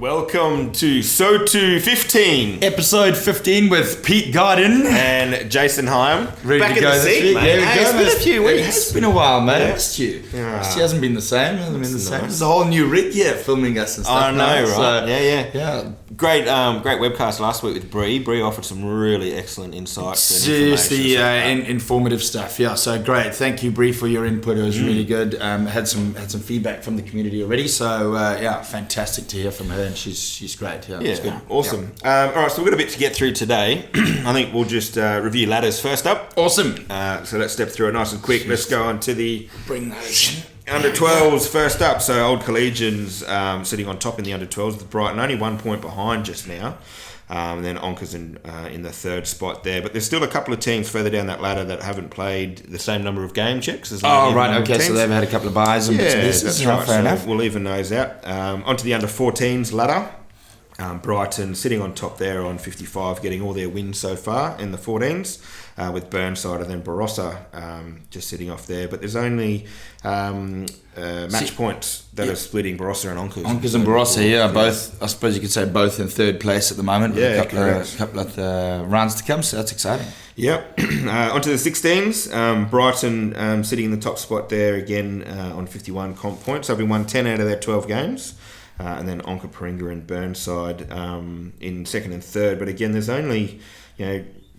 Welcome to Sotu 15. Episode 15 with Pete Garden And Jason Hyam. Ready Back to in go the this seat, week. mate. It's been a few weeks. It's been a while, mate. Yeah. I missed you. Yeah. She hasn't been the same. It's nice. a whole new rig here filming us and stuff. I know, now, right? so, Yeah. Great webcast last week with Bree. Bree offered some really excellent insights. Seriously, and informative stuff. Yeah, so great. Thank you, Bree, for your input. It was really good. Had some feedback from the community already. So fantastic to hear from her, and she's great. Yeah, it's good. Awesome. All right, so we've got a bit to get through today. I think we'll just review ladders first up. Awesome. So let's step through it nice and quick. Let's go on to the Bring those in. under 12s first up. So Old Collegians sitting on top in the under 12s with Brighton, only 1 point behind just now. And then Onkers in the third spot there. But there's still a couple of teams further down that ladder that haven't played the same number of game checks. Oh, right. Okay, so they've had a couple of buys and bits and pieces. That's right. Fair enough. We'll even those out. Onto the under 14s ladder. Brighton sitting on top there on 55, getting all their wins so far in the 14s, with Burnside and then Barossa just sitting off there. But there's only match points that are splitting Barossa and Onkers. Onkers and Barossa, both. I suppose you could say both in third place at the moment. With a couple of rounds to come, so that's exciting. Yep. Onto the 16s. Brighton sitting in the top spot there again on 51 comp points, having won 10 out of their 12 games. And then Onka, Paringa and Burnside in second and third. But again, there's only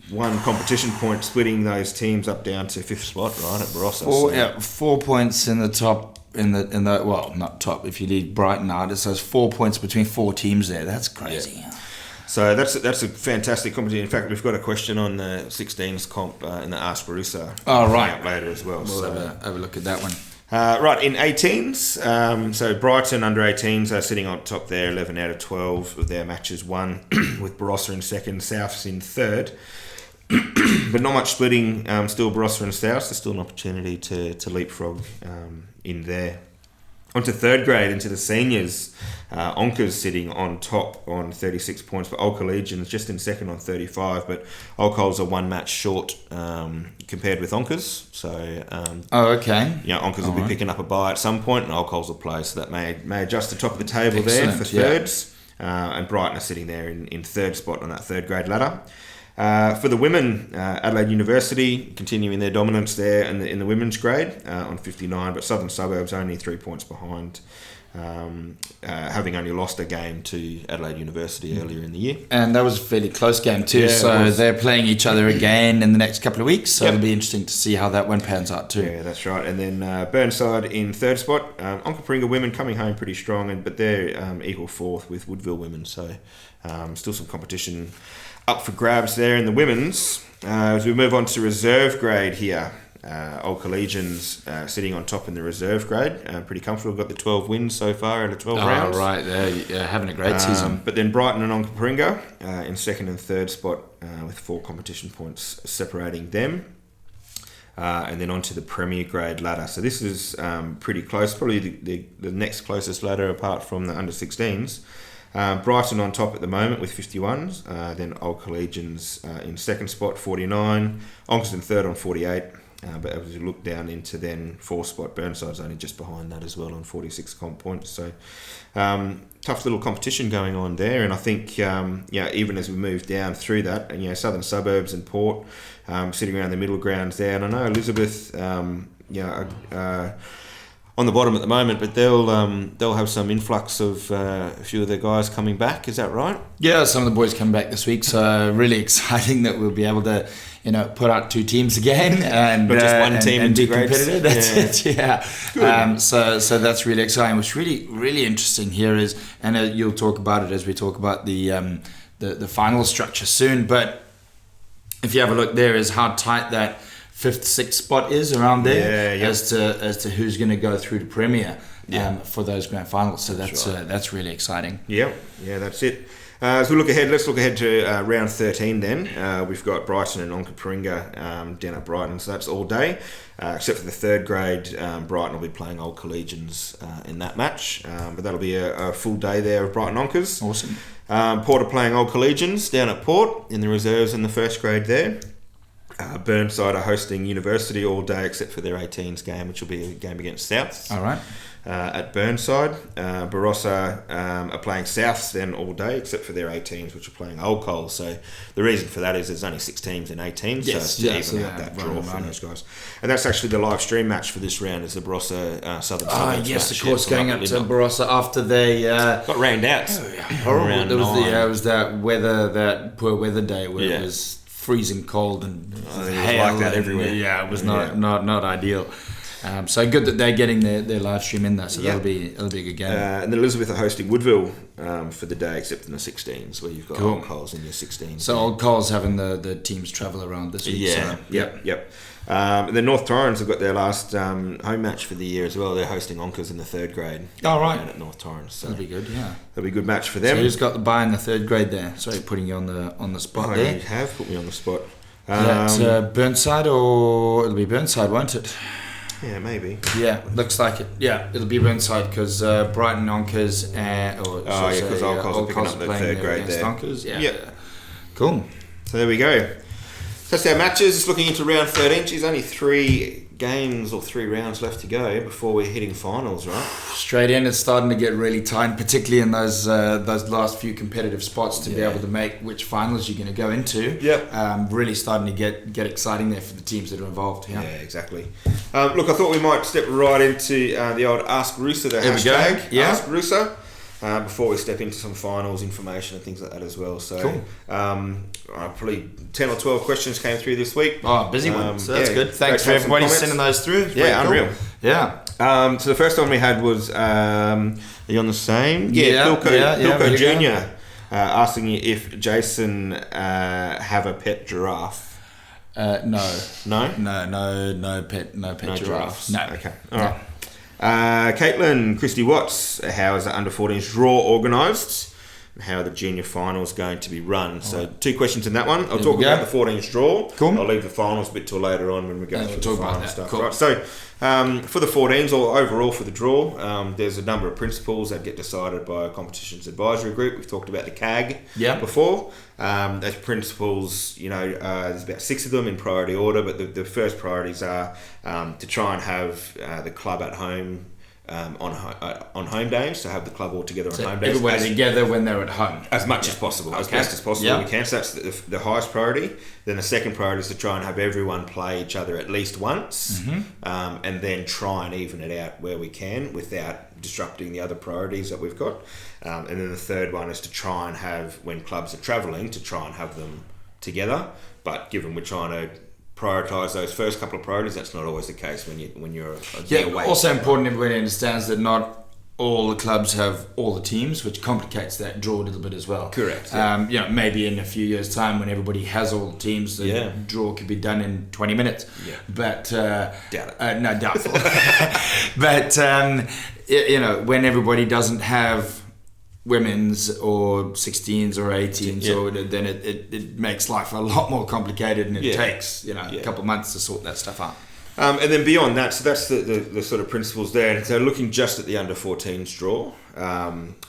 one competition point splitting those teams up down to fifth spot, right, at Barossa. 4 points in the top, well, not top, if you leave Brighton out. So it's 4 points between four teams there. That's crazy. Yeah. So that's a fantastic competition. In fact, we've got a question on the 16s comp in the Ask Rooster. Oh, right. Later as well. We'll have a look at that one. Right, in 18s, so Brighton under 18s are sitting on top there, 11 out of 12 of their matches won, with Barossa in second, Souths in third. But not much splitting, still Barossa and Souths. There's still an opportunity to leapfrog in there. Onto third grade, into the seniors. Onkers sitting on top on 36 points, but Old Collegians just in second on 35. But Old Coles are one match short compared with Onkers. So, okay. Onkers will be picking up a bye at some point, and Old Coles will play. So that may adjust the top of the table there for thirds. And Brighton are sitting there in third spot on that third grade ladder. For the women, Adelaide University continuing their dominance there in the women's grade on 59, but Southern Suburbs only 3 points behind, having only lost a game to Adelaide University earlier in the year. And that was a fairly close game too, so they're playing each other again in the next couple of weeks, so it'll be interesting to see how that one pans out too. Yeah, that's right. And then Burnside in third spot. Onka Paringa women coming home pretty strong, but they're equal fourth with Woodville women, so still some competition up for grabs there in the women's. As we move on to reserve grade here, Old Collegians sitting on top in the reserve grade, pretty comfortable. Got the 12 wins so far out of 12 rounds. Oh, right, they're having a great season. But then Brighton and Onka Paringa in second and third spot with 4 competition points separating them. And then onto the Premier grade ladder. So this is pretty close, probably the next closest ladder apart from the under 16s. Brighton on top at the moment with 51s, then Old Collegians in second spot, 49, Onkers in third on 48, but as we look down into then fourth spot, Burnside's only just behind that as well on 46 comp points. So tough little competition going on there, and I think even as we move down through that, and Southern Suburbs and Port sitting around the middle grounds there, and I know Elizabeth on the bottom at the moment, but they'll have some influx of a few of their guys coming back. Is that right? Yeah, some of the boys come back this week, so really exciting that we'll be able to, put out 2 teams again and not just one team and be competitive. That's it. Yeah. So that's really exciting. What's really really interesting here is, and you'll talk about it as we talk about the final structure soon. But if you have a look, there is how tight that 5th, 6th spot is around there as to who's going to go through to Premier for those grand finals. So that's really exciting. Yeah, that's it. As we look ahead, let's look ahead to round 13 then. We've got Brighton and Onka Paringa down at Brighton, so that's all day. Except for the third grade, Brighton will be playing Old Collegians in that match. But that'll be a full day there of Brighton Onkers. Awesome. Port are playing Old Collegians down at Port in the reserves in the first grade there. Burnside are hosting University all day except for their 18s game, which will be a game against Souths. All right. At Burnside. Barossa are playing Souths then all day except for their 18s, which are playing Old Coals. So the reason for that is there's only 6 teams in 18, so it's to even out that draw for those guys. And that's actually the live stream match for this round, is the Barossa Southern Suburbs yes, match. of course, going up to Barossa after they got rained out. Horrible. It was that poor weather day where it was freezing cold and it was like that everywhere. Yeah, it was not ideal. So good that they're getting their live stream in there, so that'll be a good game. And then Elizabeth are hosting Woodville for the day, except in the 16s, where you've got Old Coals in your 16s. So Old Coals having the teams travel around this week. Yeah, so, yep. And then North Torrens have got their last home match for the year as well. They're hosting Onkers in the 3rd grade. Oh, right. At North Torrens. So that'll be good, yeah. That'll be a good match for them. So who's got the bye in the 3rd grade there? Sorry, putting you on the spot there. You have put me on the spot. Is that Burnside, or it'll be Burnside, won't it? Yeah, maybe. Yeah, looks like it. Yeah, it'll be Burnside because Brighton Onkers because Old Coals are picking up the 3rd grade there. Onkers. Yeah. Yep. Cool. So there we go. That's our matches. Just looking into round 13. There's only 3 games or 3 rounds left to go before we're hitting finals, right? Straight in, it's starting to get really tight, particularly in those last few competitive spots to be able to make which finals you're going to go into. Yep. Really starting to get exciting there for the teams that are involved. Yeah, exactly. Look, I thought we might step right into the old Ask Rooster, the hashtag. Yeah. Ask Rooster. Before we step into some finals information and things like that as well. So, cool. Probably 10 or 12 questions came through this week. Oh, busy one. So that's good. Thanks for everybody sending those through. Yeah, unreal. Cool. Yeah. So the first one we had was, are you on the same? Yeah, Pilco Jr. Asking you if Jason have a pet giraffe. No. No? No pet giraffes. No. Okay. All right. Caitlin Christy Watts, how is the under 14s draw organised? How are the junior finals going to be run? So 2 questions in that one. I'll talk about the 14s draw. Cool. I'll leave the finals bit till later on when we go through the final stuff. Cool. Right. So for the 14s, or overall for the draw, there's a number of principles that get decided by a competitions advisory group. We've talked about the CAG before. Those principles, there's about 6 of them in priority order, but the first priorities are to try and have the club at home on home days, to have the club all together on home days. Everybody together when they're at home. As much as possible, as best as possible we can. So that's the highest priority. Then the second priority is to try and have everyone play each other at least once, and then try and even it out where we can without disrupting the other priorities that we've got. And then the third one is to try and have, when clubs are travelling, to try and have them together. But given we're trying to prioritise those first couple of priorities, that's not always the case when you're away. Also important, everybody understands that not all the clubs have all the teams, which complicates that draw a little bit as well. Correct. Maybe in a few years' time when everybody has all the teams, the draw could be done in 20 minutes. Yeah. But doubt it. No, doubtful. But when everybody doesn't have women's or 16s or 18s, then it makes life a lot more complicated, and it takes a couple of months to sort that stuff out. And then beyond that, so that's the sort of principles there. And so looking just at the under 14s draw,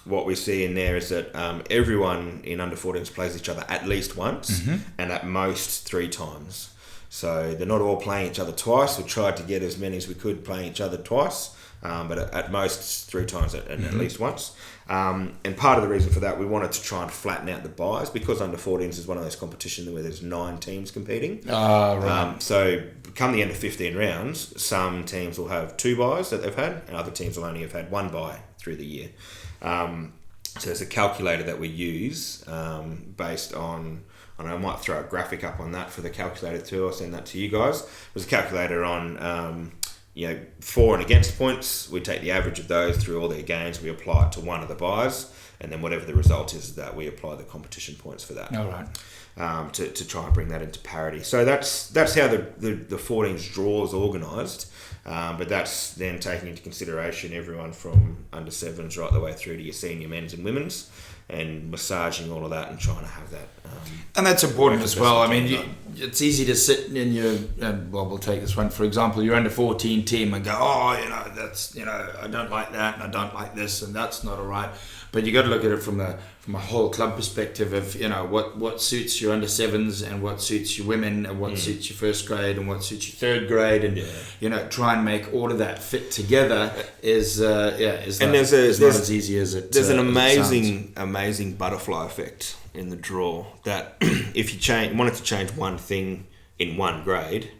what we see in there is that everyone in under 14s plays each other at least once, and at most 3 times. So they're not all playing each other twice. We tried to get as many as we could playing each other twice, but at most 3 times and at least once. And part of the reason for that, we wanted to try and flatten out the buys, because under 14s is one of those competitions where there's 9 teams competing. Right. So come the end of 15 rounds, some teams will have 2 buys that they've had, and other teams will only have had 1 buy through the year. So there's a calculator that we use based on, and I might throw a graphic up on that for the calculator too. I'll send that to you guys. There's a calculator on for and against points. We take the average of those through all their games. We apply it to one of the buys, and then whatever the result is, that we apply the competition points for that. All right. To try and bring that into parity. So that's how the 14s draw is organised. But that's then taking into consideration everyone from under 7s right the way through to your senior men's and women's, and massaging all of that and trying to have that. And that's important as well. I mean, it's easy to sit in your, we'll take this one, for example, your under 14 team and go, that's, I don't like that and I don't like this and that's not all right. But you got to look at it from a whole club perspective of, you know, what suits your under sevens and what suits your women and what suits your first grade and what suits your third grade, and you know, try and make all of that fit together is not as easy as it. There's an amazing butterfly effect in the draw that if you wanted to change one thing in one grade,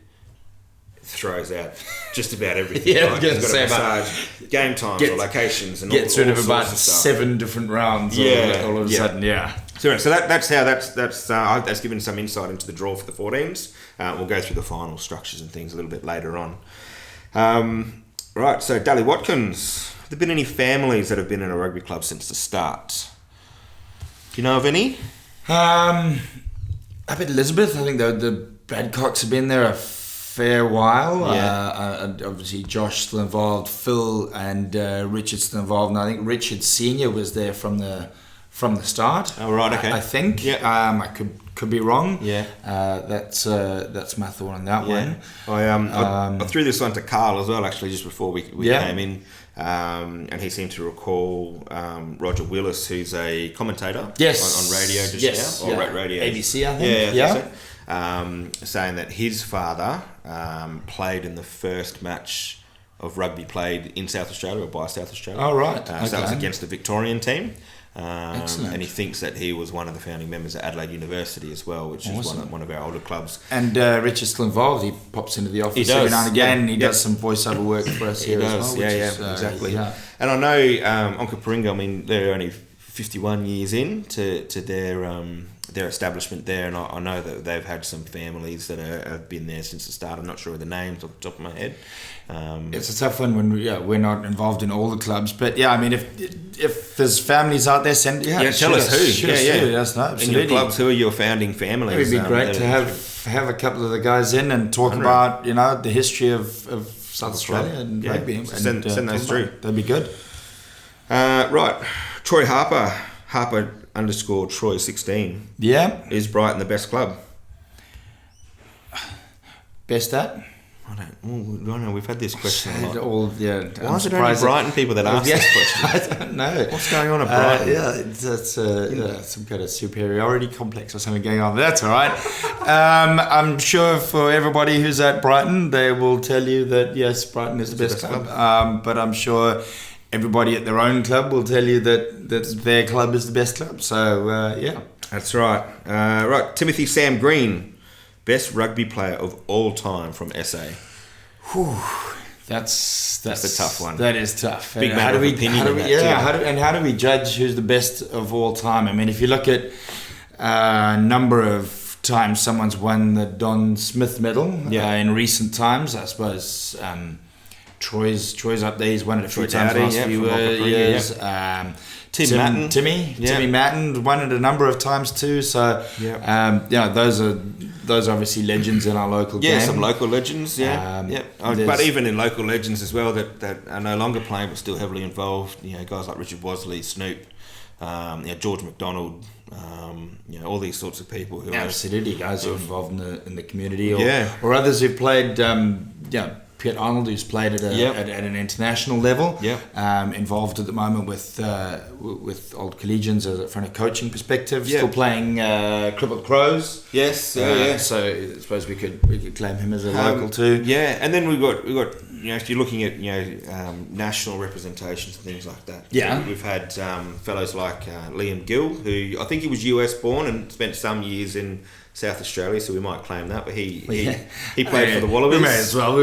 throws out just about everything. Yeah, right? You've got to massage game times or locations and gets all rid of about sorts stuff. 7 different rounds. All of a sudden. So that's given some insight into the draw for the 14s. We'll go through the final structures and things a little bit later on. Right, so Dally Watkins, have there been any families that have been in a rugby club since the start? Do you know of any? Up at Elizabeth, I think the Badcocks have been there a fair while. And obviously Josh still involved, Phil and Richard still involved, and I think Richard Senior was there from the start. Oh right, okay. I think. I could be wrong. That's my thought on that one. I threw this one to Carl as well, actually, just before we came in. And he seemed to recall Roger Willis, who's a commentator on radio now, or radio ABC, I think. Saying that his father played in the first match of rugby played in South Australia or by South Australia. Oh right, so that was against the Victorian team. Excellent. And he thinks that he was one of the founding members at Adelaide University as well, which is one of our older clubs. And Richard's still involved. He pops into the office every now and again, and he does some voiceover work for us here as well. Exactly. And I know on Coringa, I mean, they're only 51 years in to their establishment there, and I know that they've had some families that have been there since the start. I'm not sure of the names off the top of my head. It's a tough one when we're not involved in all the clubs, but I mean, if there's families out there, tell us who. That's absolutely. In your clubs, who are your founding families? It would be great to have a couple of the guys in and talk about the history of South Australia and rugby. Send those through. That'd be good. Right, Troy Harper _ Troy 16. Yeah. Is Brighton the best club? Best at? I don't know. We've had this question a lot. Why is it only Brighton people that ask this question? I don't know. What's going on at Brighton? That's some kind of superiority complex or something going on. But that's all right. I'm sure for everybody who's at Brighton, they will tell you that yes, Brighton is the best club. But I'm sure everybody at their own club will tell you that their club is the best club. So that's right. Right, Timothy Sam Green. Best rugby player of all time from SA. Whew. That's a tough one. That is tough. Big matter of opinion. How do we judge who's the best of all time? I mean, if you look at a number of times someone's won the Don Smith Medal in recent times, I suppose Troy's up there. He's won it a few times last few years. Timmy Matten won it a number of times too. So those are obviously legends in our local game. Some local legends. But even in local legends as well that are no longer playing but still heavily involved. Guys like Richard Wasley, Snoop, George McDonald. All these sorts of people who absolutely guys who are involved in the community, or others who've played. Piet Arnold, who's played at an international level, involved at the moment with old collegians from a coaching perspective, still playing Crippled Crows. So I suppose we could claim him as a local too. And then we've got if you're looking at national representations and things like that. We've had fellows like Liam Gill, who I think he was US born and spent some years in South Australia, so we might claim that, but he played for the Wallabies. We may as well.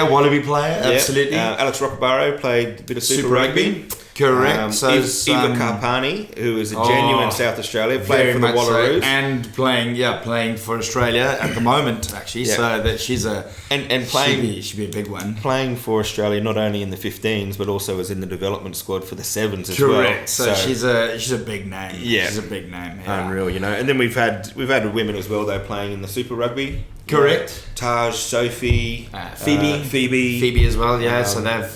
Wallaby player, absolutely. Alex Rockabaro played a bit of Super Rugby. Correct. Eva Karpani, who is a genuine South Australia, played for the Wallaroos. And playing for Australia at the moment, actually. So that she's playing. She'd be a big one. Playing for Australia not only in the 15s, but also as in the development squad for the 7s as well. Correct. So she's a big name. Yeah. She's a big name. Yeah. Unreal, And then we've had women as well, though, playing in the Super Rugby. Correct. Taj, Sophie, Phoebe as well. Yeah. So they've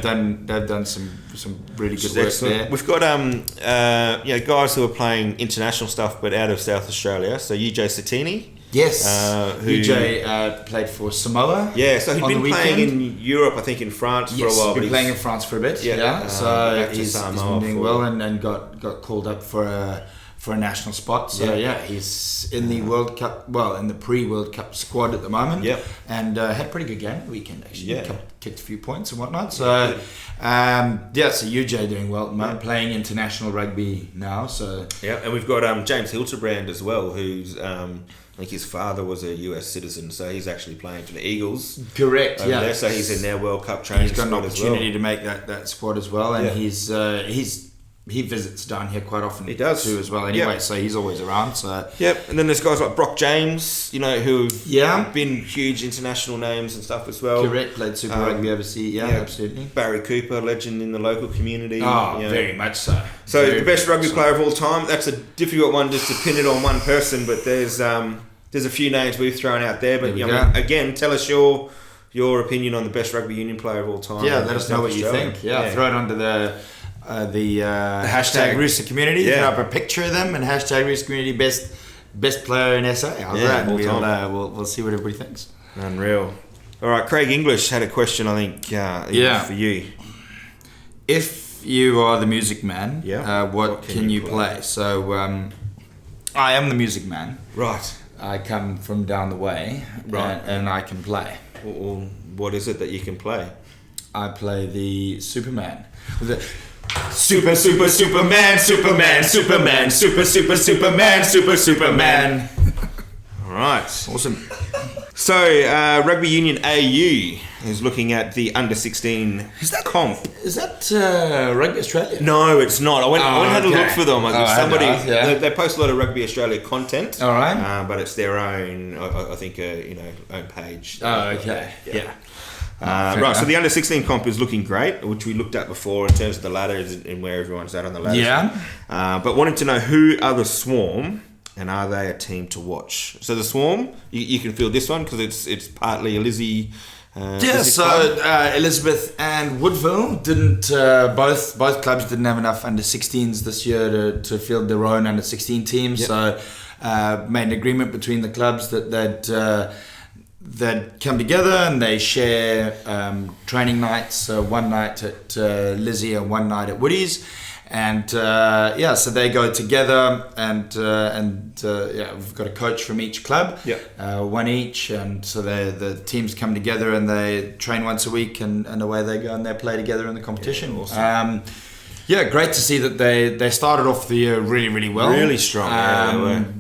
done some really good work there. We've got guys who are playing international stuff but out of South Australia. So UJ Satini, Yes, who UJ played for Samoa. Yeah, so he'd on been the playing weekend. in Europe, I think in France for a while. He's been playing in France for a bit. Yeah, so back to he's Samoa been doing well and got called up for a national spot. So he's in the World Cup, in the pre-World Cup squad at the moment. Yep. And had a pretty good game the weekend actually. Yeah. Kicked a few points and whatnot. So so UJ doing well at the moment, playing international rugby now. So and we've got James Hilterbrand as well, who's I think his father was a US citizen, so he's actually playing for the Eagles. Correct. Over there, so he's in their World Cup training. He's got an opportunity to make that squad as well, and he visits down here quite often. He does too as well. Anyway, so he's always around. So and then there's guys like Brock James, who've been huge international names and stuff as well. Correct, played Super Rugby overseas. Absolutely. Barry Cooper, legend in the local community. Very much so. So the best rugby player of all time. That's a difficult one just to pin it on one person, but there's a few names we've thrown out there. But again, tell us your opinion on the best rugby union player of all time. Yeah, let us know what you think. Throw it under the hashtag Rooster community. Throw up a picture of them and hashtag Rooster community best player in SA. How's that? And we'll see what everybody thinks. Unreal. All right, Craig English had a question. I think for you. If you are the music man, what can you play? So I am the music man. Right. I come from down the way. Right. And I can play. Well, what is it that you can play? I play the Superman. Super Superman, Superman. All right, awesome. So Rugby Union AU is looking at the under 16 comp. Is that Rugby Australia? No, it's not. I went and had a look for them. They post a lot of Rugby Australia content. All right, but it's their own. I think own page. Oh, okay. Yeah. Right, so the under 16 comp is looking great, which we looked at before in terms of the ladders and where everyone's at on the ladders. Yeah. But wanted to know who are the Swarm and are they a team to watch? So the Swarm, you can feel this one because it's partly a Lizzie. Elizabeth and Woodville didn't. Both clubs didn't have enough under 16s this year to field their own under 16 teams. Yep. So made an agreement between the clubs that they'd come together and they share training nights, one night at Lizzie and one night at Woody's, and so they go together and we've got a coach from each club, one each, and so the teams come together and they train once a week and away they go and they play together in the competition. Awesome. Great to see that they started off the year really, really well. Really strong.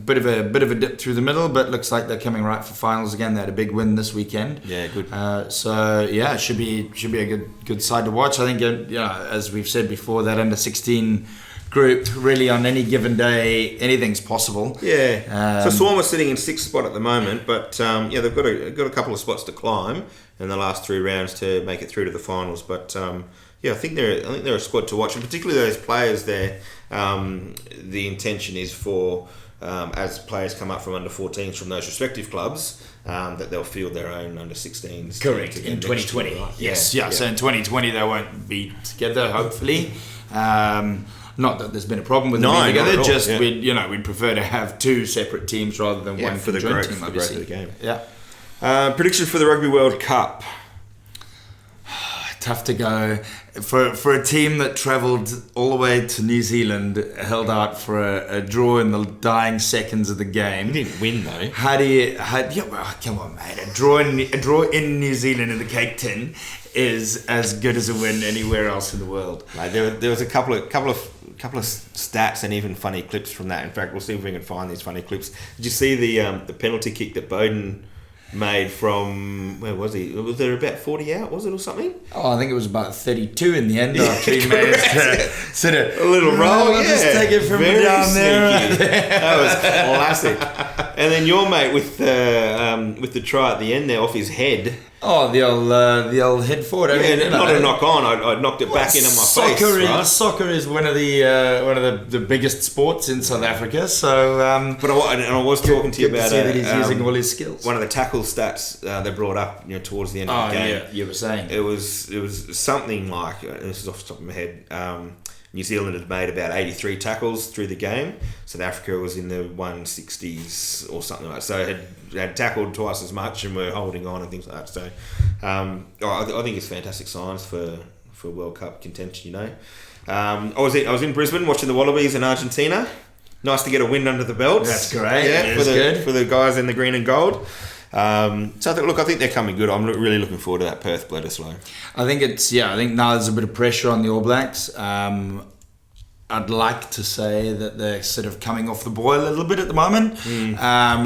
Bit of a dip through the middle, but looks like they're coming right for finals again. They had a big win this weekend. Yeah, good. It should be a good side to watch. I think as we've said before, that under 16 group, really on any given day, anything's possible. Yeah. So Swarm are sitting in 6th spot at the moment, but they've got a couple of spots to climb in the last 3 rounds to make it through to the finals. But I think they're a squad to watch, and particularly those players there. The intention is for as players come up from under 14s from those respective clubs, that they'll field their own under 16s. Correct. In 2020. Year, right? Yes. Yeah. So in 2020 they won't be together, hopefully. Not that there's been a problem with them being together. Just we'd prefer to have 2 separate teams rather than one for the growth team, team, for the growth of the obviously. game. Yeah. Prediction for the Rugby World Cup. Tough to go for a team that travelled all the way to New Zealand, held out for a draw in the dying seconds of the game. We didn't win though. Come on, mate! A draw in New Zealand in the Cake Tin is as good as a win anywhere else in the world. Like there was a couple of stats and even funny clips from that. In fact, we'll see if we can find these funny clips. Did you see the penalty kick that Bowden made from, where was he? Was there about 40 out, was it, or something? Oh, I think it was about 32 in the end after he managed to sort of a little roll. Just take it from down there. That was classic. And then your mate with the try at the end there off his head. Oh, the old head forward. Not a knock on. I knocked it back into my face. Soccer is one of the biggest sports in South Africa. So, but I was talking to you about see that he's using all his skills. One of the tackle stats they brought up, towards the end of the game. Yeah, you were saying it was something like, this is off the top of my head. New Zealand had made about 83 tackles through the game. South Africa was in the 160s or something like that. So had tackled twice as much and were holding on and things like that. So I think it's fantastic signs for World Cup contention, you know. I was in Brisbane watching the Wallabies in Argentina. Nice to get a win under the belt. That's great. Yeah, for the guys in the green and gold. So I think they're coming good. I'm really looking forward to that Perth Bledisloe. I think now there's a bit of pressure on the All Blacks. I'd like to say that they're sort of coming off the boil a little bit at the moment.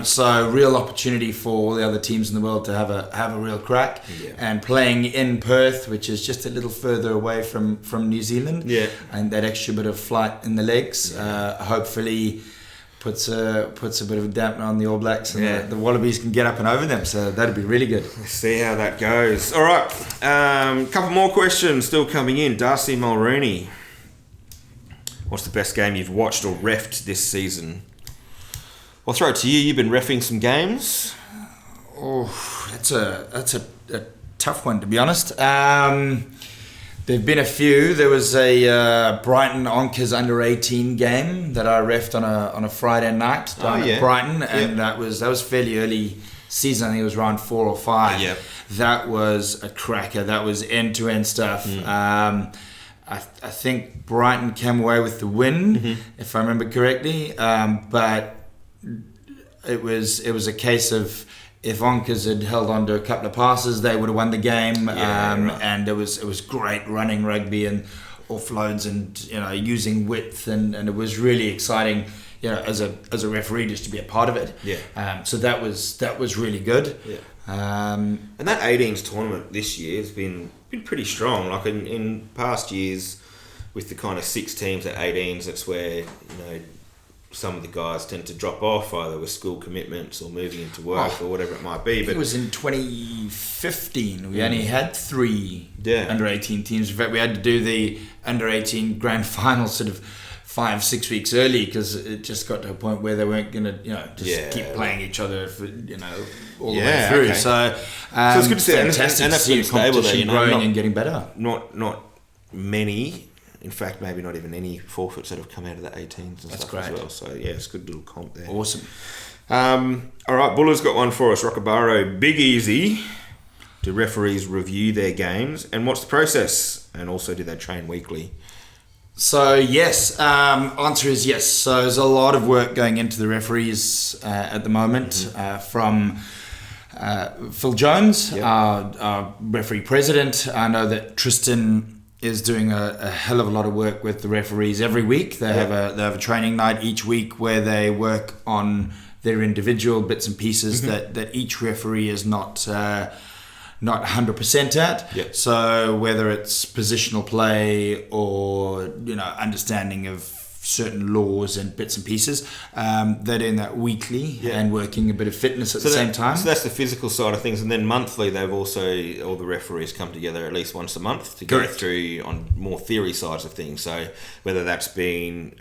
So real opportunity for all the other teams in the world to have a real crack. Yeah. And playing in Perth, which is just a little further away from New Zealand. Yeah. And that extra bit of flight in the legs, hopefully puts a bit of a dampener on the All Blacks, and the Wallabies can get up and over them. So that'd be really good. Let's see how that goes. All right, couple more questions still coming in. Darcy Mulrooney, what's the best game you've watched or reffed this season? I'll throw it to you. You've been reffing some games. Oh, that's a tough one, to be honest. There've been a few. There was a Brighton Onkers under-18 game that I reffed on a Friday night down at Brighton, and that was fairly early season. I think it was round 4 or 5. Yep. That was a cracker. That was end-to-end stuff. I think Brighton came away with the win, if I remember correctly. But it was a case of, if Onkers had held on to a couple of passes, they would have won the game. Right. And it was great running rugby and offloads and using width, and it was really exciting. As a referee, just to be a part of it. Yeah. So that was really good. Yeah. And that 18s tournament this year has been pretty strong. Like in past years, with the kind of 6 teams at 18s, that's where some of the guys tend to drop off, either with school commitments or moving into work or whatever it might be. But it was in 2015. We only had 3 under-18 teams. In fact, we had to do the under-18 grand final sort of 5-6 weeks early, because it just got to a point where they weren't going to keep playing each other for all the way through. Okay. So it's good to see, fantastic and that's to see stable there, growing and getting better. Not many. In fact, maybe not even any forfeits that have come out of the 18s and stuff as well. So, it's a good little comp there. Awesome. All right, Buller's got one for us. Rockabaro, Big Easy. Do referees review their games? And what's the process? And also, do they train weekly? So, yes. Answer is yes. So, there's a lot of work going into the referees at the moment from Phil Jones, our referee president. I know that Tristan is doing a hell of a lot of work with the referees every week. They have a training night each week where they work on their individual bits and pieces that each referee is not 100% at. Yep. So whether it's positional play or understanding of certain laws and bits and pieces, they're doing that weekly and working a bit of fitness at the same time. So that's the physical side of things, and then monthly they've also, all the referees come together at least once a month to go through on more theory sides of things. So whether that's been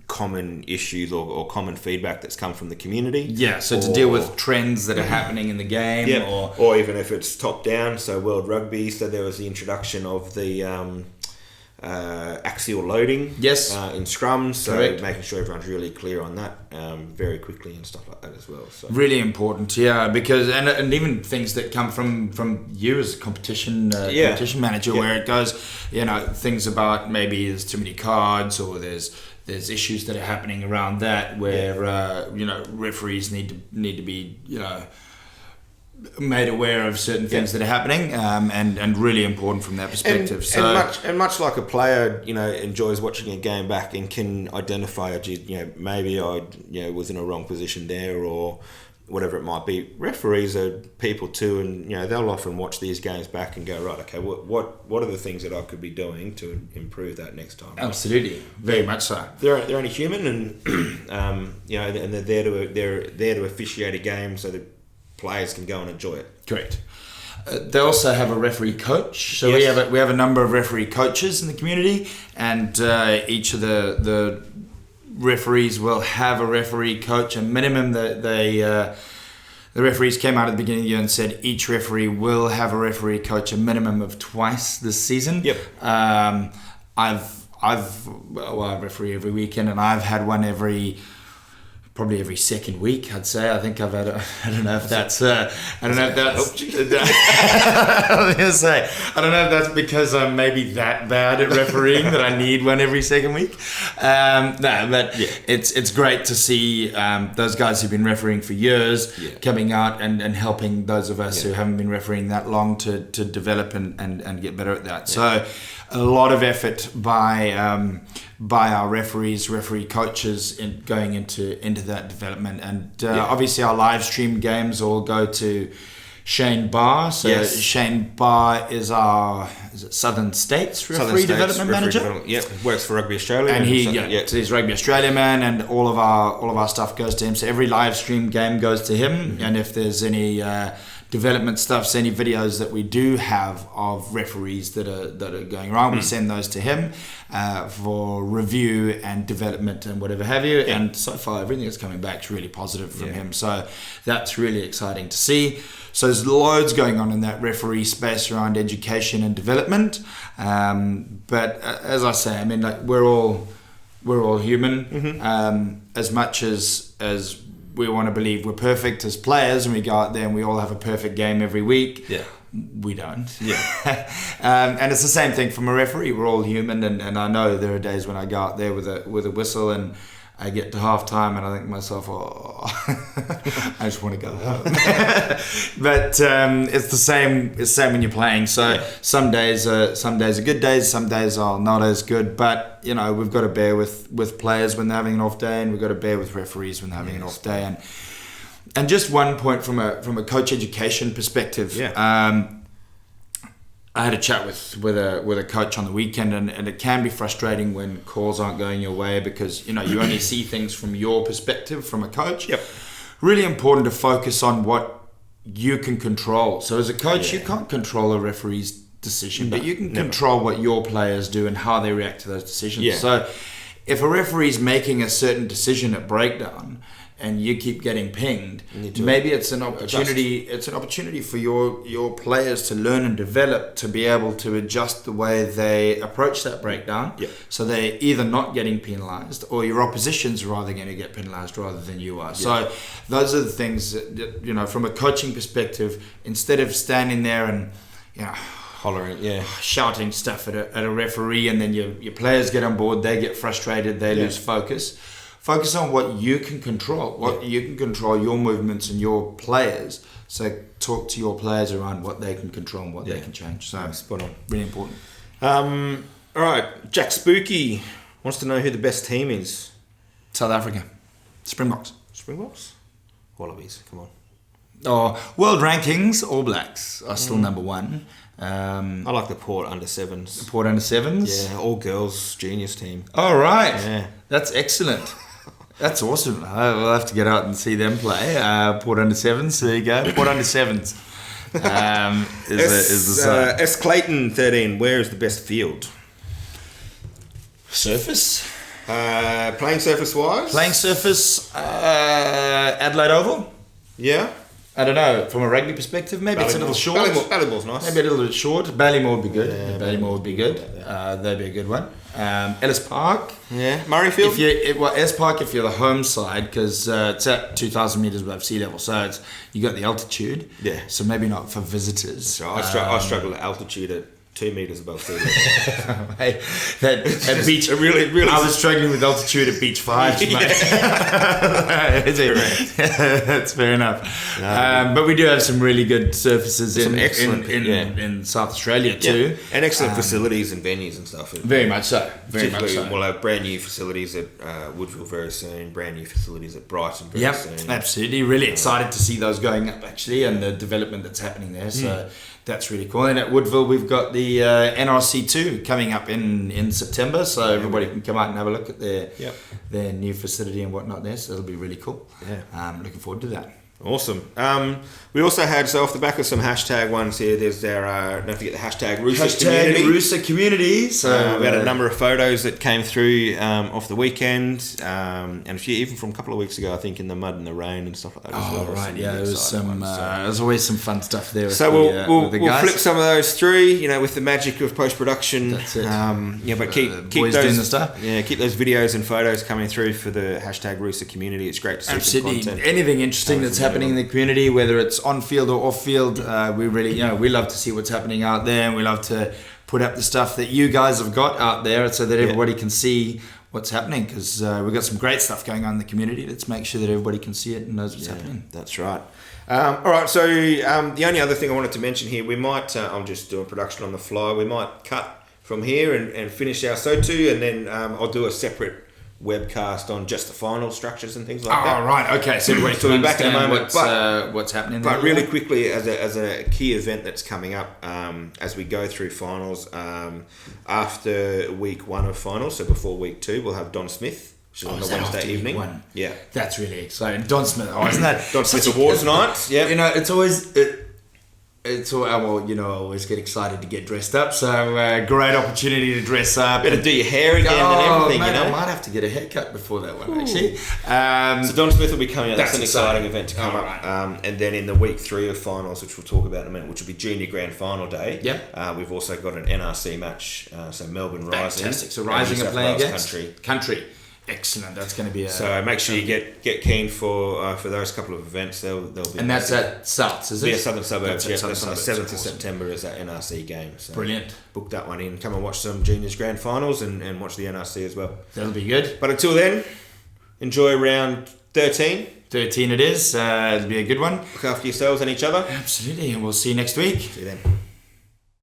common issues or common feedback that's come from the community. So to deal with trends that are happening in the game, or even if it's top down. So World Rugby, so there was the introduction of the axial loading in scrums, so making sure everyone's really clear on that very quickly and stuff like that as well. So really important, because and even things that come from you as a competition manager, where it goes, things about maybe there's too many cards, or there's issues that are happening around that where referees need to be made aware of certain things that are happening, and really important from that perspective. And much like a player, enjoys watching a game back and can identify, maybe I was in a wrong position there, or whatever it might be. Referees are people too, and they'll often watch these games back and go, right, okay, what are the things that I could be doing to improve that next time? Absolutely, very much so. They're only human, and and they're there to officiate a game so that players can go and enjoy it. Correct. They also have a referee coach. So we have a number of referee coaches in the community, and each of the referees will have a referee coach. A minimum that the referees came out at the beginning of the year and said each referee will have a referee coach a minimum of twice this season. Yep. I referee every weekend, and I've had one probably every second week, I'd say. I think I've had I don't know if that's I don't know if that's I was gonna say, I don't know if that's because I'm maybe that bad at refereeing that I need one every second week. It's great to see those guys who've been refereeing for years coming out and helping those of us who haven't been refereeing that long to develop and get better at that. So a lot of effort by our referee coaches in going into that development, and obviously our live stream games all go to Shane Barr. So Shane Barr is our Southern States referee development manager. Works for Rugby Australia, and so he's Rugby Australia man, and all of our stuff goes to him. So every live stream game goes to him, and if there's any development stuff, any videos that we do have of referees that are going wrong, we send those to him for review and development and whatever have you. And so far everything that's coming back is really positive from him, so that's really exciting to see. So there's loads going on in that referee space around education and development, but as I say, I mean, like, we're all human. As much as we want to believe we're perfect as players, and we go out there and we all have a perfect game every week. We don't. And it's the same thing from a referee. We're all human, and I know there are days when I go out there with a whistle and I get to half time and I think to myself, I just want to go home. But it's the same. It's the same when you're playing. So some days are good days, some days are not as good. But we've got to bear with players when they're having an off day, and we've got to bear with referees when they're having an off day. And just one point from a coach education perspective. I had a chat with a coach on the weekend, and it can be frustrating when calls aren't going your way, because you only see things from your perspective from a coach. Really important to focus on what you can control. So as a coach, you can't control a referee's decision, but you can control what your players do and how they react to those decisions. So if a referee's making a certain decision at breakdown and you keep getting pinged, maybe it's an opportunity. It's an opportunity for your players to learn and develop, to be able to adjust the way they approach that breakdown. So they're either not getting penalised, or your opposition's rather going to get penalised rather than you are. So those are the things that, from a coaching perspective, instead of standing there and hollering, shouting stuff at a referee, and then your players get on board, they get frustrated, they lose focus. Focus on what you can control. You can control your movements and your players. So talk to your players around what they can control and what they can change. So spot on. Really important. All right, Jack Spooky wants to know who the best team is. South Africa. Springboks. Wallabies, come on. Oh, world rankings, All Blacks are still number one. I like the Port under sevens. The Port under sevens? Yeah, all girls juniors team. Oh, right. Yeah. That's excellent. That's awesome. We'll have to get out and see them play. Port under sevens. There you go. Port under sevens. Is the S Clayton 13. Where is the best field? Surface. Playing surface wise. Playing surface. Adelaide Oval. Yeah. I don't know, from a rugby perspective, maybe it's a little short. Ballymall's nice. Maybe a little bit short. Ballymall would be good. Ballymall would be good. That'd be a good one. Ellis Park. Yeah. Murrayfield. Ellis Park, if you're the home side, because it's at 2,000 metres above sea level, so you got the altitude. Yeah. So maybe not for visitors. So I struggle at altitude at 2 metres above sea level. Hey, at beach, really, I was struggling with altitude at beach 5. That's fair enough. But we do have some really good surfaces in South Australia too, and excellent facilities and venues and stuff. Very much so. We'll have brand new facilities at Woodville very soon. Brand new facilities at Brighton very soon. Absolutely. Really excited to see those going up actually, and the development that's happening there. So. That's really cool. And at Woodville, we've got the NRC2 coming up in September, so everybody can come out and have a look at their new facility and whatnot there. So it'll be really cool. Yeah, looking forward to that. Awesome. We also had, so off the back of some hashtag ones here, there's our, don't forget the hashtag Rooster community. Rooster community. So we had a number of photos that came through off the weekend, and a few even from a couple of weeks ago, I think, in the mud and the rain and stuff like that as well. Right, yeah, there was there's always some fun stuff there. So we'll flip some of those through, with the magic of post-production. That's it. But keep boys those doing the stuff. Yeah, keep those videos and photos coming through for the hashtag Rooster community. It's great to see some content. Anything interesting that's happening in the community, whether it's on field or off field, we really, we love to see what's happening out there, and we love to put up the stuff that you guys have got out there so that everybody can see what's happening, because we've got some great stuff going on in the community. Let's make sure that everybody can see it and knows what's happening. That's right. All right, so the only other thing I wanted to mention here, we might, I'm just doing production on the fly, we might cut from here and finish our Sotu, and then I'll do a separate webcast on just the final structures and things like that. Oh, right, okay. So everybody's so we're back in a moment. What's happening there. But really quickly, as a key event that's coming up as we go through finals, after week 1 of finals, so before week 2, we'll have Don Smith, which is on the Wednesday evening. Yeah. That's really exciting. Don Smith, isn't that? Don Smith Awards night. Yeah. It's always... I always get excited to get dressed up. So great opportunity to dress up. Better do your hair again and everything. Mate, I might have to get a haircut before that one. Actually. So Don Smith will be coming out. That's an exciting event to come up. Right. And then in the week 3 of finals, which we'll talk about in a minute, which will be Junior Grand Final day. Yeah. We've also got an NRC match. So Melbourne Rising. Fantastic. So Rising are playing against Country. Excellent. That's going to be so make sure you get keen for those couple of events. They'll be. And that's at Souths, is it? Yeah, Southern Suburbs. That's on the 7th of awesome. September is that NRC game. So brilliant. Book that one in. Come and watch some Juniors Grand Finals and watch the NRC as well. That'll be good. But until then, enjoy round 13. 13 it is. It'll be a good one. Look after yourselves and each other. Absolutely. And we'll see you next week. See you then.